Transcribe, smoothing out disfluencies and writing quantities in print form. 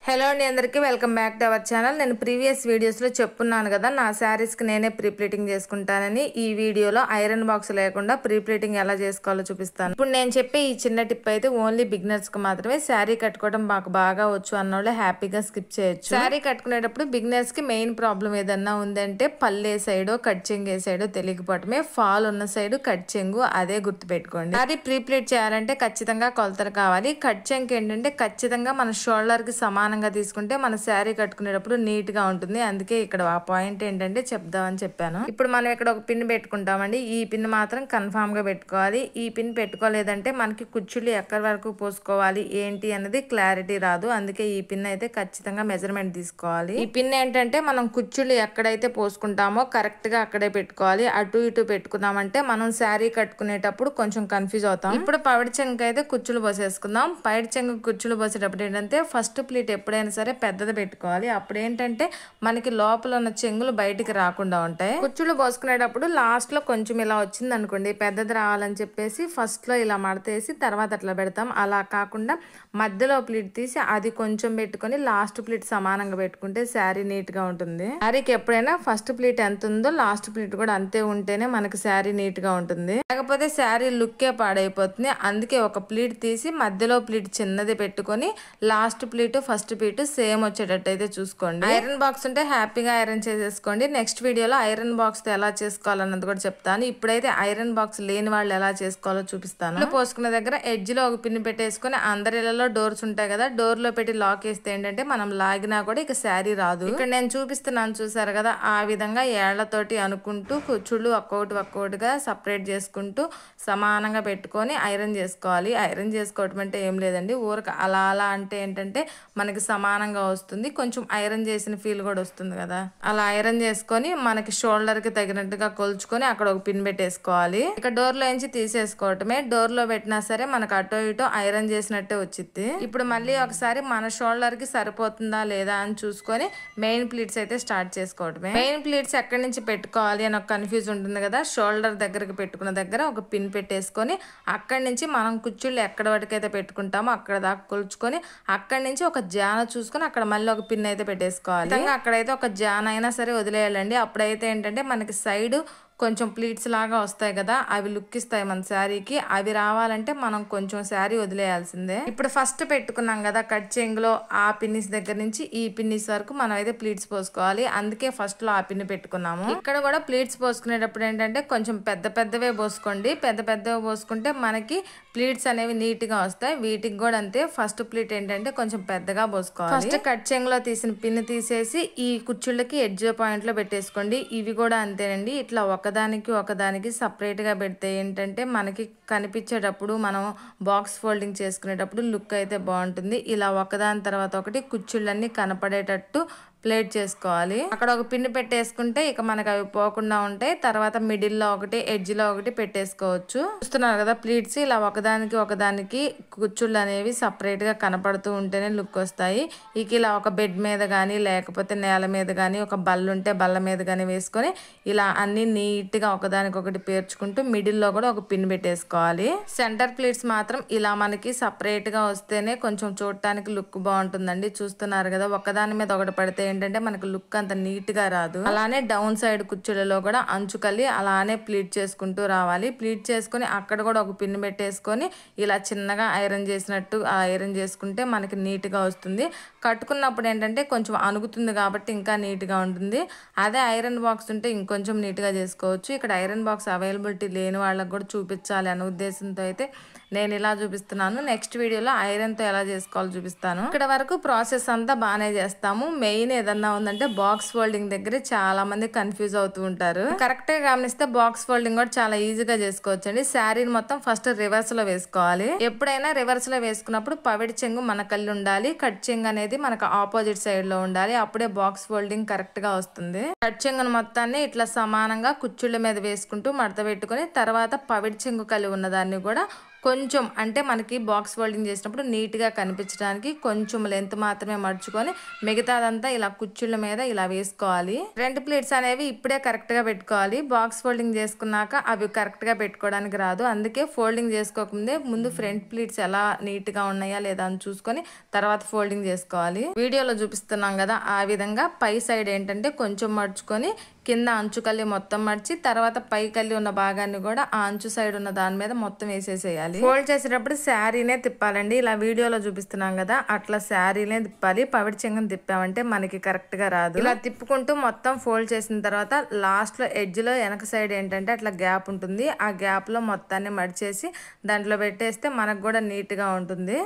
Hello అండి అందరికీ welcome back to our channel. నేను ప్రీవియస్ వీడియోస్లో చెప్పున్నాను కదా నా శారీస్కి నేనే ప్రీ ప్లీటింగ్ చేసుకుంటానని. ఈ వీడియోలో ఐరన్ బాక్స్ లేకుండా ప్రీ ప్లీటింగ్ ఎలా చేసుకోవాలో చూపిస్తాను. ఇప్పుడు నేను చెప్పే ఈ చిన్న టిప్ అయితే ఓన్లీ బిగినర్స్కి మాత్రమే. శారీ కట్టుకోవడం మాకు బాగా వచ్చు అన్నోళ్ళు హ్యాపీగా స్కిప్ చేయొచ్చు. శారీ కట్టుకునేటప్పుడు బిగినర్స్కి మెయిన్ ప్రాబ్లం ఏదన్నా ఉందంటే పల్లె సైడో కట్ చెంగు ఏ సైడో తెలియకపోవటమే. ఫాల్ ఉన్న సైడ్ కట్ చెంగు అదే గుర్తుపెట్టుకోండి. శారీ ప్రీ ప్లీట్ చేయాలంటే ఖచ్చితంగా కొలతలు కావాలి. కట్ చెంగు ఏంటంటే ఖచ్చితంగా మన షోల్డర్కి సమానం తీసుకుంటే మన శారీ కట్టుకునేటప్పుడు నీట్ గా ఉంటుంది. అందుకే ఇక్కడ ఆ పాయింట్ ఏంటంటే చెప్దామని చెప్పాను. ఇప్పుడు మనం ఇక్కడ ఒక పిన్ పెట్టుకుంటామండి. ఈ పిన్ మాత్రం కన్ఫామ్ గా పెట్టుకోవాలి. ఈ పిన్ పెట్టుకోలేదంటే మనకి కుచ్చుళ్ళు ఎక్కడి వరకు పోసుకోవాలి ఏంటి అన్నది క్లారిటీ రాదు. అందుకే ఈ పిన్ అయితే ఖచ్చితంగా మెజర్మెంట్ తీసుకోవాలి. ఈ పిన్ ఏంటంటే మనం కుచ్చుళ్ళు ఎక్కడైతే పోసుకుంటామో కరెక్ట్ గా అక్కడే పెట్టుకోవాలి. అటు ఇటు పెట్టుకున్నామంటే మనం శారీ కట్టుకునేటప్పుడు కొంచెం కన్ఫ్యూజ్ అవుతాం. ఇప్పుడు పైడి చెంగు అయితే కుచ్చులు పోసేసుకుందాం. పైడి చెంగు కుచ్చులు పోసేటప్పుడు ఏంటంటే ఫస్ట్ ప్లీట్ ఎప్పుడైనా సరే పెద్దది పెట్టుకోవాలి. అప్పుడు ఏంటంటే మనకి లోపల ఉన్న చెంగులు బయటికి రాకుండా ఉంటాయి. కుచ్చులు పోసుకునేటప్పుడు లాస్ట్ లో కొంచెం ఇలా వచ్చింది అనుకోండి, పెద్దది రావాలని చెప్పేసి ఫస్ట్ లో ఇలా మడతేసి తర్వాత అట్లా పెడతాం. అలా కాకుండా మధ్యలో ప్లీట్ తీసి అది కొంచెం పెట్టుకొని లాస్ట్ ప్లీట్ సమానంగా పెట్టుకుంటే శారీ నీట్ గా ఉంటుంది. శారీకి ఎప్పుడైనా ఫస్ట్ ప్లీట్ ఎంత ఉందో లాస్ట్ ప్లీట్ కూడా అంతే ఉంటేనే మనకి శారీ నీట్ గా ఉంటుంది. లేకపోతే శారీ లుక్కే పాడైపోతుంది. అందుకే ఒక ప్లీట్ తీసి మధ్యలో ప్లీట్ చిన్నది పెట్టుకొని last pleat first pleat same వచ్చేటట్టు అయితే చూసుకోండి. ఐరన్ బాక్స్ ఉంటే హ్యాపీగా ఐరన్ చేసేసుకోండి. నెక్స్ట్ వీడియోలో ఐరన్ బాక్స్ తో ఎలా చేసుకోవాలన్నది కూడా చెప్తాను. ఇప్పుడైతే ఐరన్ బాక్స్ లేని వాళ్ళు ఎలా చేసుకోవాలో చూపిస్తాను. పోసుకున్న దగ్గర ఎడ్జ్ లో ఒక పిన్ పెట్టేసుకుని అందరి ఇళ్లలో డోర్స్ ఉంటాయి కదా, డోర్ లో పెట్టి లాక్ వేస్తే ఏంటంటే మనం లాగినా కూడా ఇక శారీ రాదు. ఇక్కడ నేను చూపిస్తున్నాను చూసారు కదా, ఆ విధంగా ఏళ్లతోటి అనుకుంటూ కుచ్చుళ్ళు ఒక్కొక్కటిగా సపరేట్ చేసుకుంటూ సమానంగా పెట్టుకొని ఐరన్ చేసుకోవాలి. ఐరన్ చేసుకోవటం అంటే ఏం లేదండి, ఊరికి అలా అలా అంటే ఏంటంటే మనకి సమానంగా వస్తుంది. కొంచెం ఐరన్ చేసిన ఫీల్ కూడా వస్తుంది కదా. అలా ఐరన్ చేసుకొని మనకి షోల్డర్ కి తగినట్టుగా కొలుచుకొని అక్కడ ఒక పిన్ పెట్టేసుకోవాలి. ఇక డోర్ లో నుంచి తీసేసుకోవటమే. డోర్ లో పెట్టినా సరే మనకు అటో ఇటో ఐరన్ చేసినట్టే వచ్చింది. ఇప్పుడు మళ్ళీ ఒకసారి మన షోల్డర్ కి సరిపోతుందా లేదా అని చూసుకొని మెయిన్ ప్లీట్స్ అయితే స్టార్ట్ చేసుకోవటమే. మెయిన్ ప్లీట్స్ ఎక్కడి నుంచి పెట్టుకోవాలి అని ఒక కన్ఫ్యూజ్ ఉంటుంది కదా. షోల్డర్ దగ్గరికి పెట్టుకున్న దగ్గర ఒక పిన్ పెట్టేసుకొని అక్కడి నుంచి మనం కుచ్చుళ్ళు ఎక్కడ వరకైతే పెట్టుకుంటామో అక్కడ దాకా కొలుచుకొని అక్కడి నుంచి ఒక జాన చూసుకొని అక్కడ మళ్ళీ ఒక పిన్ అయితే పెట్టేసుకోవాలి. అక్కడైతే ఒక జాన అయినా సరే వదిలేయాలండి. అప్పుడైతే ఏంటంటే మనకి సైడ్ కొంచెం ప్లీట్స్ లాగా వస్తాయి కదా, అవి లుక్ ఇస్తాయి మన శారీకి. అవి రావాలంటే మనం కొంచెం శారీ వదిలేయాల్సిందే. ఇప్పుడు ఫస్ట్ పెట్టుకున్నాం కదా కట్ చెంగులో, ఆ పిన్నిస్ దగ్గర నుంచి ఈ పిన్నిస్ వరకు మనం అయితే ప్లీట్స్ పోసుకోవాలి. అందుకే ఫస్ట్ లో ఆ పిన్ పెట్టుకున్నాము. ఇక్కడ కూడా ప్లీట్స్ పోసుకునేటప్పుడు ఏంటంటే కొంచెం పెద్దవే పోసుకోండి. పెద్దవే పోసుకుంటే మనకి ప్లీట్స్ అనేవి నీట్ గా వస్తాయి. వీటికి కూడా అంతే, ఫస్ట్ ప్లీట్ ఏంటంటే కొంచెం పెద్దగా పోసుకోవాలి. ఫస్ట్ కట్ చెంగులో తీసిన పిన్ తీసేసి ఈ కుచ్చుళ్ళకి ఎడ్జ్ పాయింట్ లో పెట్టేసుకోండి. ఇవి కూడా అంతేనండి. ఇట్లా ఒకదానికి సపరేట్ గా పెడితే ఏంటంటే మనకి కనిపించేటప్పుడు మనం బాక్స్ ఫోల్డింగ్ చేసుకునేటప్పుడు లుక్ అయితే బాగుంటుంది. ఇలా ఒకదాని తర్వాత ఒకటి కుచ్చుళ్ళన్నీ కనపడేటట్టు ప్లేట్ చేసుకోవాలి. అక్కడ ఒక పిన్ పెట్టేసుకుంటే ఇక మనకు అవి పోకుండా ఉంటాయి. తర్వాత మిడిల్ లో ఒకటి ఎడ్జ్ లో ఒకటి పెట్టేసుకోవచ్చు. చూస్తున్నారు కదా ప్లీట్స్ ఇలా ఒకదానికి కుచ్చుళ్ళు అనేవి సపరేట్ గా కనపడుతూ ఉంటేనే లుక్ వస్తాయి. ఇక ఇలా ఒక బెడ్ మీద గానీ లేకపోతే నేల మీద గానీ ఒక బల్ల ఉంటే బల్ల మీద గానీ వేసుకొని ఇలా అన్ని నీట్ గా ఒకదానికొకటి పేర్చుకుంటూ మిడిల్ లో కూడా ఒక పిన్ పెట్టేసుకోవాలి. సెంటర్ ప్లీట్స్ మాత్రం ఇలా మనకి సపరేట్ గా వస్తేనే కొంచెం చూడటానికి లుక్ బాగుంటుందండి. చూస్తున్నారు కదా, ఒకదాని మీద ఒకటి పడితే ఏంటంటే మనకు లుక్ అంత నీట్ గా రాదు. అలానే డౌన్ సైడ్ కుచ్చులలో కూడా అంచుకల్లి అలానే ప్లీట్ చేసుకుంటూ రావాలి. ప్లీట్ చేసుకుని అక్కడ కూడా ఒక పిన్ పెట్టేసుకొని ఇలా చిన్నగా ఐరన్ చేసినట్టు ఐరన్ చేసుకుంటే మనకి నీట్ గా వస్తుంది. కట్టుకున్నప్పుడు ఏంటంటే కొంచెం అణుగుతుంది కాబట్టి ఇంకా నీట్ గా ఉంటుంది. అదే ఐరన్ బాక్స్ ఉంటే ఇంకొంచెం నీట్ గా చేసుకోవచ్చు. ఇక్కడ ఐరన్ బాక్స్ అవైలబిలిటీ లేని వాళ్ళకి కూడా చూపించాలి అనే ఉద్దేశంతో అయితే నేను ఇలా చూపిస్తున్నాను. నెక్స్ట్ వీడియోలో ఐరన్ తో ఎలా చేసుకోవాలో చూపిస్తాను. ఇక్కడ వరకు ప్రాసెస్ అంతా బాగానే చేస్తాము. మెయిన్ ఏదన్నా ఉందంటే బాక్స్ ఫోల్డింగ్ దగ్గర చాలా మంది కన్ఫ్యూజ్ అవుతూ ఉంటారు. కరెక్ట్ గా గమనిస్తే బాక్స్ ఫోల్డింగ్ కూడా చాలా ఈజీగా చేసుకోవచ్చు అండి. శారీని మొత్తం ఫస్ట్ రివర్స్ లో వేసుకోవాలి. ఎప్పుడైనా రివర్స్ లో వేసుకున్నప్పుడు పవిడి చెంగు మన కళ్ళు ఉండాలి, కట్ చెంగు అనేది మనకు ఆపోజిట్ సైడ్ లో ఉండాలి. అప్పుడే బాక్స్ ఫోల్డింగ్ కరెక్ట్ గా వస్తుంది. కట్ చెంగును మొత్తాన్ని ఇట్లా సమానంగా కుచ్చుళ్ళ మీద వేసుకుంటూ మడత పెట్టుకుని తర్వాత పవిడి చెంగు కలిగి ఉన్న దాన్ని కూడా కొంచెం అంటే మనకి బాక్స్ ఫోల్డింగ్ చేసినప్పుడు నీట్గా కనిపించడానికి కొంచెం లెంత్ మాత్రమే మడుచుకొని మిగతాదంతా ఇలా కుచ్చుళ్ళ మీద ఇలా వేసుకోవాలి. ఫ్రంట్ ప్లీట్స్ అనేవి ఇప్పుడే కరెక్ట్గా పెట్టుకోవాలి. బాక్స్ ఫోల్డింగ్ చేసుకున్నాక అవి కరెక్ట్గా పెట్టుకోవడానికి రాదు. అందుకే ఫోల్డింగ్ చేసుకోకముందే ముందు ఫ్రంట్ ప్లీట్స్ ఎలా నీట్గా ఉన్నాయా లేదా అని చూసుకొని తర్వాత ఫోల్డింగ్ చేసుకోవాలి. వీడియోలో చూపిస్తున్నాం కదా ఆ విధంగా పై సైడ్ ఏంటంటే కొంచెం మడుచుకొని కింద అంచు కల్లి మొత్తం మడిచి తర్వాత పై కల్లి ఉన్న భాగాన్ని కూడా ఆ అంచు సైడ్ ఉన్న దాని మీద మొత్తం వేసేసేయాలి. ఫోల్డ్ చేసేటప్పుడు శారీనే తిప్పాలండి. ఇలా వీడియోలో చూపిస్తున్నాం కదా అట్లా శారీనే తిప్పాలి. పవిడి చెంగుని తిప్పామంటే మనకి కరెక్ట్ గా రాదు. ఇలా తిప్పుకుంటూ మొత్తం ఫోల్డ్ చేసిన తర్వాత లాస్ట్ లో ఎడ్జ్ లో వెనక సైడ్ ఏంటంటే అట్లా గ్యాప్ ఉంటుంది. ఆ గ్యాప్ లో మొత్తాన్ని మడిచేసి దాంట్లో పెట్టేస్తే మనకు కూడా నీట్ గా ఉంటుంది.